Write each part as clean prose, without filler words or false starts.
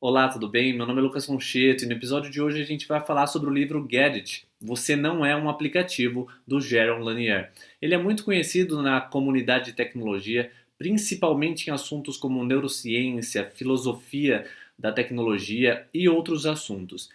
Olá, tudo bem? Meu nome é Lucas Concheto e no episódio de hoje a gente vai falar sobre o livro Gadget. Você não é um aplicativo do Jaron Lanier. Ele é muito conhecido na comunidade de tecnologia, principalmente em assuntos como neurociência, filosofia da tecnologia e outros assuntos.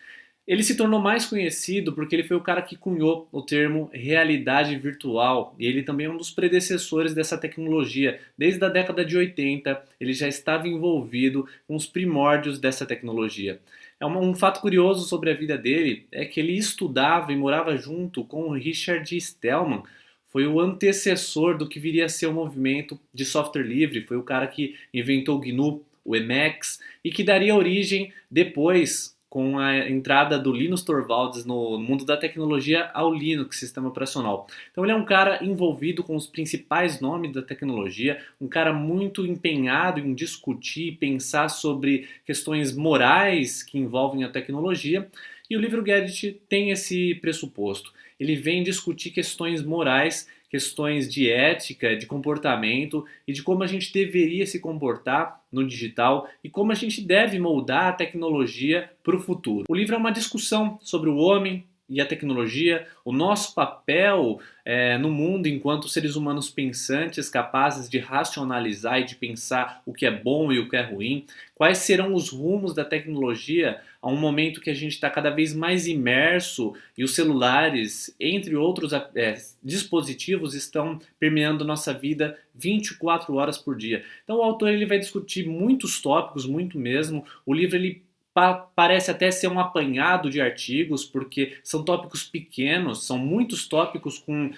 Ele se tornou mais conhecido porque ele foi o cara que cunhou o termo realidade virtual e ele também é um dos predecessores dessa tecnologia. Desde a década de 80, ele já estava envolvido com os primórdios dessa tecnologia. Um fato curioso sobre a vida dele é que ele estudava e morava junto com o Richard Stallman. Foi o antecessor do que viria a ser o movimento de software livre, foi o cara que inventou o GNU, o Emacs, e que daria origem depois, com a entrada do Linus Torvalds no mundo da tecnologia, ao Linux, sistema operacional. Então ele é um cara envolvido com os principais nomes da tecnologia, um cara muito empenhado em discutir e pensar sobre questões morais que envolvem a tecnologia, e o livro Gadget tem esse pressuposto. Ele vem discutir questões morais, questões de ética, de comportamento e de como a gente deveria se comportar no digital e como a gente deve moldar a tecnologia para o futuro. O livro é uma discussão sobre o homem e a tecnologia, o nosso papel no mundo enquanto seres humanos pensantes, capazes de racionalizar e de pensar o que é bom e o que é ruim, quais serão os rumos da tecnologia a um momento que a gente está cada vez mais imerso e os celulares, entre outros dispositivos, estão permeando nossa vida 24 horas por dia. Então o autor ele vai discutir muitos tópicos, muito mesmo. O livro ele parece até ser um apanhado de artigos, porque são tópicos pequenos, são muitos tópicos com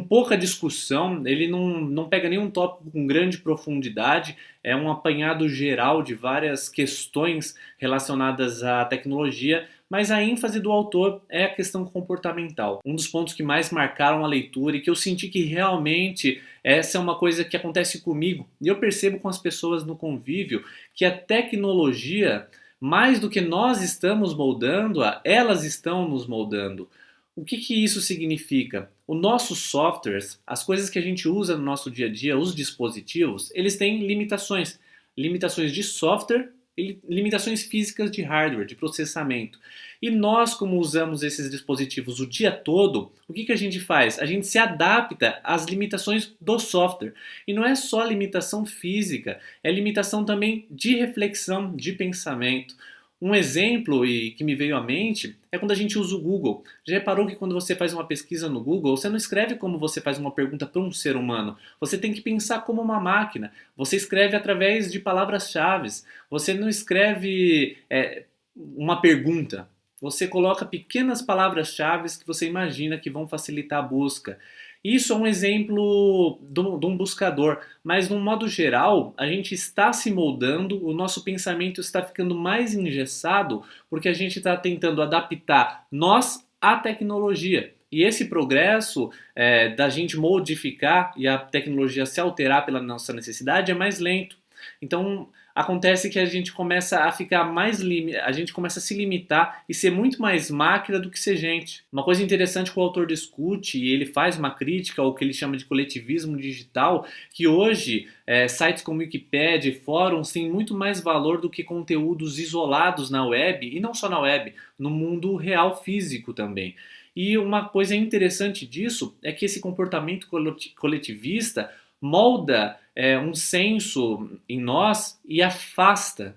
pouca discussão, ele não pega nenhum tópico com grande profundidade, é um apanhado geral de várias questões relacionadas à tecnologia, mas a ênfase do autor é a questão comportamental. Um dos pontos que mais marcaram a leitura e que eu senti que realmente essa é uma coisa que acontece comigo, e eu percebo com as pessoas no convívio, que a tecnologia, mais do que nós estamos moldando-a, elas estão nos moldando. O que isso significa? Os nossos softwares, as coisas que a gente usa no nosso dia a dia, os dispositivos, eles têm limitações. Limitações de software e limitações físicas de hardware, de processamento. E nós, como usamos esses dispositivos o dia todo, o que a gente faz? A gente se adapta às limitações do software. E não é só limitação física, é limitação também de reflexão, de pensamento. Um exemplo que me veio à mente é quando a gente usa o Google. Já reparou que quando você faz uma pesquisa no Google, você não escreve como você faz uma pergunta para um ser humano. Você tem que pensar como uma máquina. Você escreve através de palavras-chave. Você não escreve uma pergunta. Você coloca pequenas palavras-chave que você imagina que vão facilitar a busca. Isso é um exemplo de um buscador, mas no modo geral, a gente está se moldando, o nosso pensamento está ficando mais engessado porque a gente está tentando adaptar nós à tecnologia. E esse progresso da gente modificar e a tecnologia se alterar pela nossa necessidade é mais lento. Então acontece que a gente começa a ficar a gente começa a se limitar e ser muito mais máquina do que ser gente. Uma coisa interessante que o autor discute e ele faz uma crítica ao que ele chama de coletivismo digital, que hoje sites como Wikipedia e fóruns têm muito mais valor do que conteúdos isolados na web, e não só na web, no mundo real físico também. E uma coisa interessante disso é que esse comportamento coletivista molda um senso em nós e afasta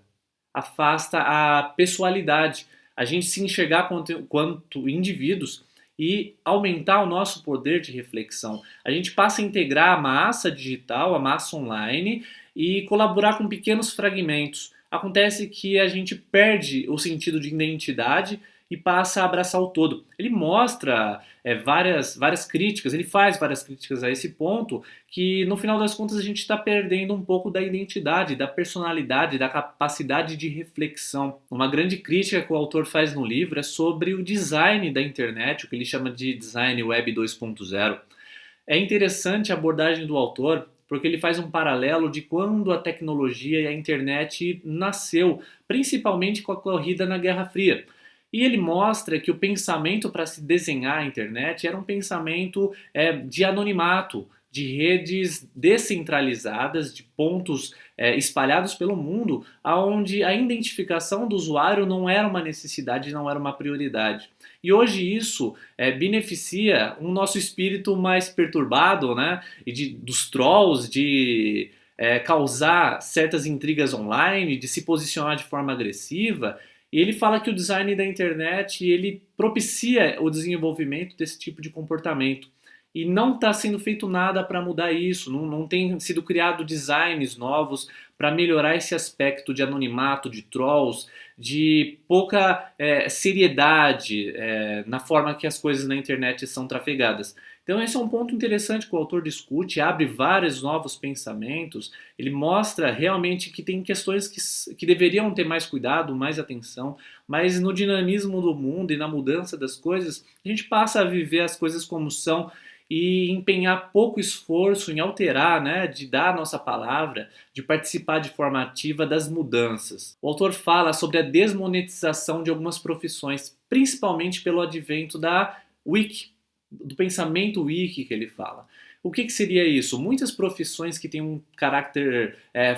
a pessoalidade. A gente se enxergar quanto indivíduos e aumentar o nosso poder de reflexão. A gente passa a integrar a massa digital, a massa online e colaborar com pequenos fragmentos. Acontece que a gente perde o sentido de identidade e passa a abraçar o todo. Ele mostra várias críticas, ele faz várias críticas a esse ponto, que no final das contas a gente está perdendo um pouco da identidade, da personalidade, da capacidade de reflexão. Uma grande crítica que o autor faz no livro é sobre o design da internet, o que ele chama de design web 2.0. É interessante a abordagem do autor, porque ele faz um paralelo de quando a tecnologia e a internet nasceu, principalmente com a corrida na Guerra Fria. E ele mostra que o pensamento para se desenhar a internet era um pensamento de anonimato. de redes descentralizadas, de pontos espalhados pelo mundo, onde a identificação do usuário não era uma necessidade, não era uma prioridade. E hoje isso beneficia o nosso espírito mais perturbado, né? E dos trolls, de causar certas intrigas online, de se posicionar de forma agressiva. E ele fala que o design da internet ele propicia o desenvolvimento desse tipo de comportamento. E não está sendo feito nada para mudar isso, não tem sido criado designs novos para melhorar esse aspecto de anonimato, de trolls, de pouca seriedade na forma que as coisas na internet são trafegadas. Então esse é um ponto interessante que o autor discute, abre vários novos pensamentos, ele mostra realmente que tem questões que deveriam ter mais cuidado, mais atenção, mas no dinamismo do mundo e na mudança das coisas, a gente passa a viver as coisas como são e empenhar pouco esforço em alterar, né, de dar a nossa palavra, de participar de forma ativa das mudanças. O autor fala sobre a desmonetização de algumas profissões, principalmente pelo advento da Wiki, do pensamento wiki que ele fala. O que seria isso? Muitas profissões que têm um caráter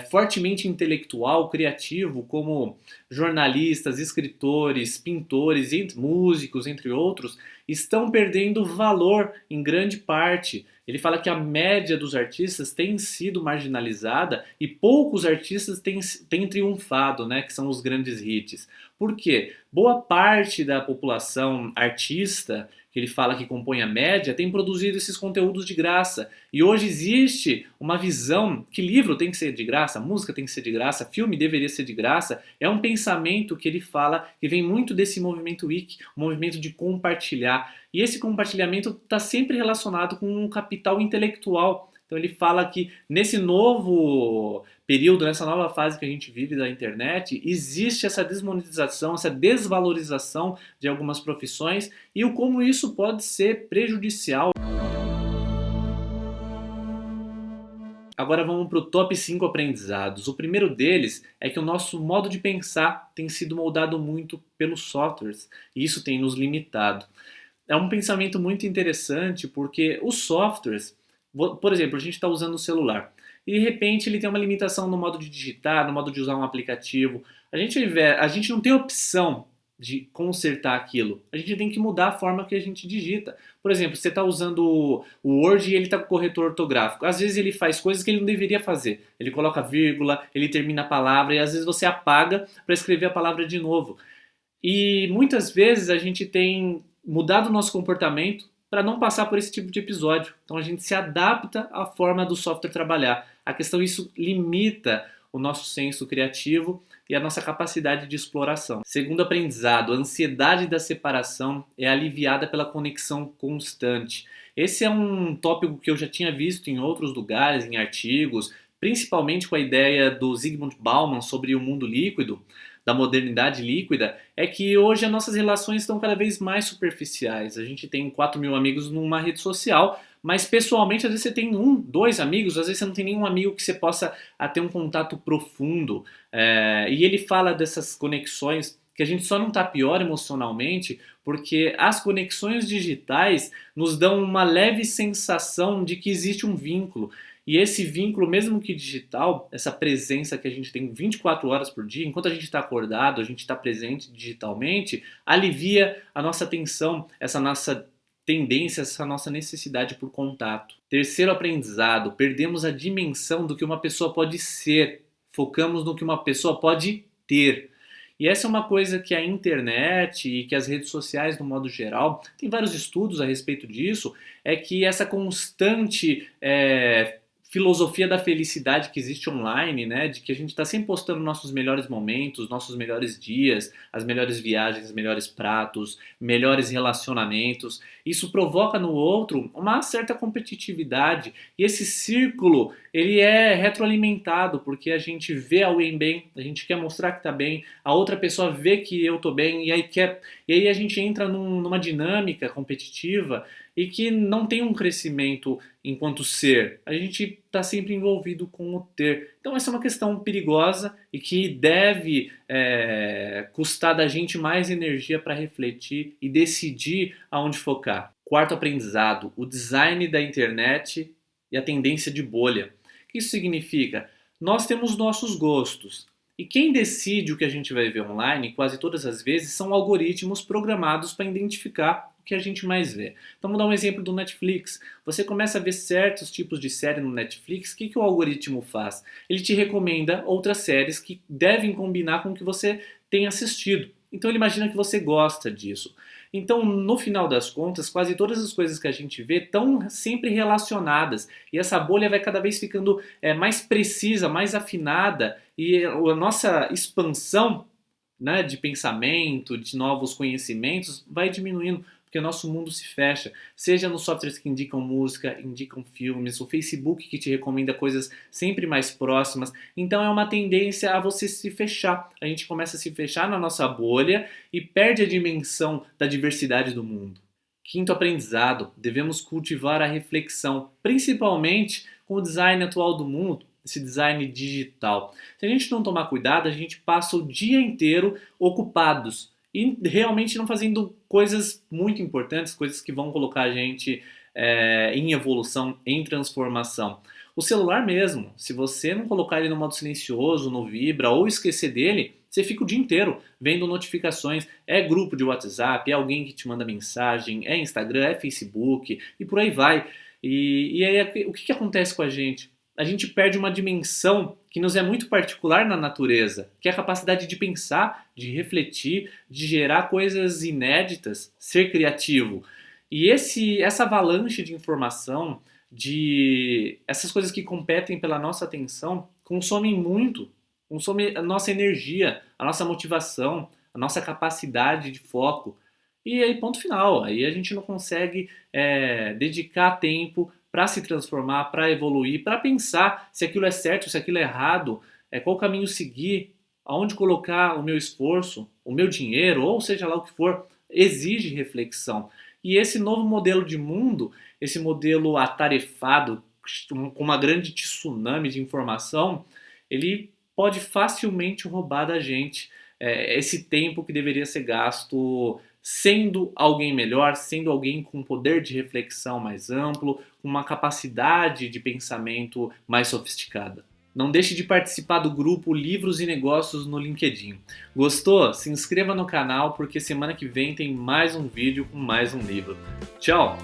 fortemente intelectual, criativo, como jornalistas, escritores, pintores, músicos, entre outros, estão perdendo valor em grande parte. Ele fala que a média dos artistas tem sido marginalizada e poucos artistas têm triunfado, né, que são os grandes hits. Por quê? Boa parte da população artista que ele fala que compõe a média, tem produzido esses conteúdos de graça. E hoje existe uma visão que livro tem que ser de graça, música tem que ser de graça, filme deveria ser de graça. É um pensamento que ele fala que vem muito desse movimento wiki, o movimento de compartilhar. E esse compartilhamento está sempre relacionado com um capital intelectual. Então ele fala que nesse novo período, nessa nova fase que a gente vive da internet, existe essa desmonetização, essa desvalorização de algumas profissões e o como isso pode ser prejudicial. Agora vamos para o top 5 aprendizados. O primeiro deles é que o nosso modo de pensar tem sido moldado muito pelos softwares e isso tem nos limitado. É um pensamento muito interessante porque os softwares, por exemplo, a gente está usando o celular e de repente ele tem uma limitação no modo de digitar, no modo de usar um aplicativo. A gente não tem opção de consertar aquilo. A gente tem que mudar a forma que a gente digita. Por exemplo, você está usando o Word e ele está com corretor ortográfico. Às vezes ele faz coisas que ele não deveria fazer. Ele coloca vírgula, ele termina a palavra e às vezes você apaga para escrever a palavra de novo. E muitas vezes a gente tem mudado o nosso comportamento para não passar por esse tipo de episódio. Então a gente se adapta à forma do software trabalhar. A questão isso limita o nosso senso criativo e a nossa capacidade de exploração. Segundo aprendizado, a ansiedade da separação é aliviada pela conexão constante. Esse é um tópico que eu já tinha visto em outros lugares, em artigos, principalmente com a ideia do Zygmunt Bauman sobre o mundo líquido, da modernidade líquida, é que hoje as nossas relações estão cada vez mais superficiais. A gente tem 4 mil amigos numa rede social, mas pessoalmente às vezes você tem 1, 2 amigos, às vezes você não tem nenhum amigo que você possa ter um contato profundo. E ele fala dessas conexões que a gente só não está pior emocionalmente porque as conexões digitais nos dão uma leve sensação de que existe um vínculo. E esse vínculo, mesmo que digital, essa presença que a gente tem 24 horas por dia, enquanto a gente está acordado, a gente está presente digitalmente, alivia a nossa tensão, essa nossa tendência, essa nossa necessidade por contato. Terceiro aprendizado, perdemos a dimensão do que uma pessoa pode ser, focamos no que uma pessoa pode ter. E essa é uma coisa que a internet e que as redes sociais, no modo geral, tem vários estudos a respeito disso, é que essa constante filosofia da felicidade que existe online, né, de que a gente está sempre postando nossos melhores momentos, nossos melhores dias, as melhores viagens, os melhores pratos, melhores relacionamentos. Isso provoca no outro uma certa competitividade e esse círculo ele é retroalimentado porque a gente vê alguém bem, a gente quer mostrar que está bem, a outra pessoa vê que eu estou bem e aí a gente entra numa dinâmica competitiva e que não tem um crescimento enquanto ser. A gente está sempre envolvido com o ter. Então essa é uma questão perigosa e que deve custar da gente mais energia para refletir e decidir aonde focar. Quarto aprendizado, o design da internet e a tendência de bolha. O que isso significa? Nós temos nossos gostos. E quem decide o que a gente vai ver online, quase todas as vezes, são algoritmos programados para identificar o que a gente mais vê. Então, vamos dar um exemplo do Netflix. Você começa a ver certos tipos de série no Netflix, o que o algoritmo faz? Ele te recomenda outras séries que devem combinar com o que você tem assistido. Então, ele imagina que você gosta disso. Então, no final das contas, quase todas as coisas que a gente vê estão sempre relacionadas. E essa bolha vai cada vez ficando mais precisa, mais afinada. E a nossa expansão, né, de pensamento, de novos conhecimentos, vai diminuindo. Porque o nosso mundo se fecha, seja nos softwares que indicam música, indicam filmes, o Facebook que te recomenda coisas sempre mais próximas. Então é uma tendência a você se fechar. A gente começa a se fechar na nossa bolha e perde a dimensão da diversidade do mundo. Quinto aprendizado, devemos cultivar a reflexão, principalmente com o design atual do mundo, esse design digital. Se a gente não tomar cuidado, a gente passa o dia inteiro ocupados e realmente não fazendo coisas muito importantes, coisas que vão colocar a gente em evolução, em transformação. O celular mesmo, se você não colocar ele no modo silencioso, no vibra ou esquecer dele, você fica o dia inteiro vendo notificações, é grupo de WhatsApp, é alguém que te manda mensagem, é Instagram, é Facebook e por aí vai. E aí o que acontece com a gente? A gente perde uma dimensão que nos é muito particular na natureza, que é a capacidade de pensar, de refletir, de gerar coisas inéditas, ser criativo. E essa avalanche de informação, de essas coisas que competem pela nossa atenção, consomem muito, consomem a nossa energia, a nossa motivação, a nossa capacidade de foco. E aí, ponto final. Aí a gente não consegue dedicar tempo para se transformar, para evoluir, para pensar se aquilo é certo, se aquilo é errado, qual caminho seguir, aonde colocar o meu esforço, o meu dinheiro, ou seja lá o que for, exige reflexão. E esse novo modelo de mundo, esse modelo atarefado, com uma grande tsunami de informação, ele pode facilmente roubar da gente esse tempo que deveria ser gasto sendo alguém melhor, sendo alguém com poder de reflexão mais amplo, com uma capacidade de pensamento mais sofisticada. Não deixe de participar do grupo Livros e Negócios no LinkedIn. Gostou? Se inscreva no canal porque semana que vem tem mais um vídeo com mais um livro. Tchau!